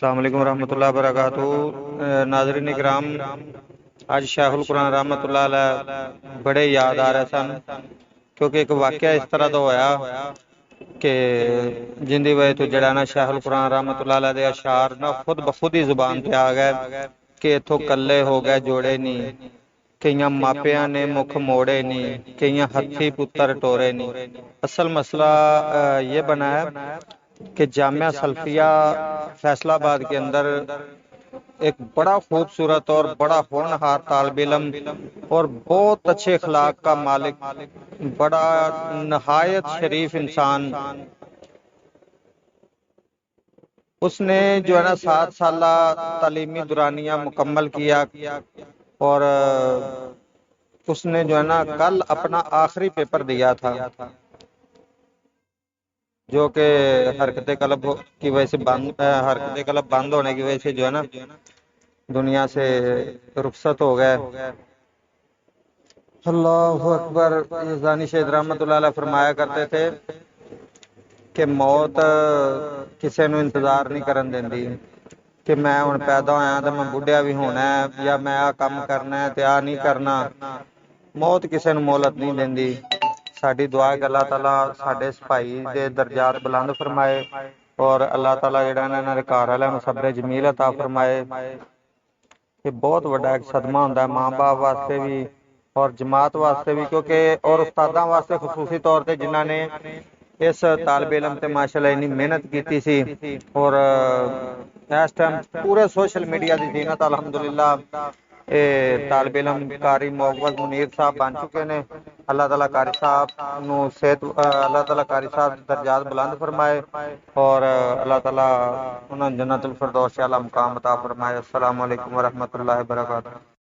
السلام علیکم ورحمۃ اللہ وبرکاتہ۔ ناظرین اکرام، آج شیخ القرآن رحمۃ اللہ علیہ بڑے یاد آ رہے سن، کیونکہ ایک واقعہ اس طرح دا ہویا کہ جن دی وجہ تو جڑا نا شیخ القرآن رحمۃ اللہ علیہ دے اشعار نا خود بخود ہی زبان تے آ گئے کہ اتھوں کلے ہو گئے جوڑے نہیں، کئیاں ماپیاں نے مکھ موڑے نہیں، کئیاں ہتھی پتر ٹورے نہیں۔ اصل مسئلہ یہ بنا ہے کہ جامعہ سلفیہ فیصل آباد کے اندر ایک بڑا خوبصورت اور بڑا ہونہار طالب علم اور بہت اچھے اخلاق کا مالک، بڑا نہایت شریف انسان، اس نے جو ہے نا 7 سالہ تعلیمی دورانیہ مکمل کیا، اور اس نے جو ہے نا کل اپنا آخری پیپر دیا تھا، جو کہ حرکت قلب کی وجہ سے حرکت قلب بند ہونے کی وجہ سے جو ہے نا دنیا سے رخصت ہو گئے۔ اللہ اکبر۔ یزدانی شہید رحمۃ اللہ علیہ فرمایا کرتے تھے کہ موت کسی نو انتظار نہیں کرن دیندی کہ میں ہن پیدا ہویا تے میں بڈھیا بھی ہونا ہے، یا میں آ کام کرنا ہے تے آ نہیں کرنا۔ موت کسی نو مہلت نہیں دیندی۔ ساڈی دعا ہے کہ اللہ تعالیٰ ساڈے اس بھائی دے درجات بلند فرمائے، اور اللہ تعالیٰ جڑا انہاں دے گھر والےاں نوں صبر جمیل عطا فرمائے۔ یہ بہت بڑا ایک صدمہ ہوندا ہے ماں باپ واسطے بھی اور جماعت واسطے بھی، کیونکہ اور استاداں واسطے خصوصی طور تے جنہاں نے اس طالب علم تے ماشاءاللہ اتنی محنت کیتی سی، اور اس ٹائم پورے سوشل میڈیا دی زینت الحمدللہ طالب علم قاری معوض منیر صاحب بن چکے نے۔ اللہ تعالیٰ قاری صاحب نو صحت، اللہ تعالیٰ قاری صاحب درجات بلند فرمائے، اور اللہ تعالیٰ انہاں جنت الفردوس اعلی مقام عطا فرمائے۔ السلام علیکم ورحمۃ اللہ وبرکاتہ۔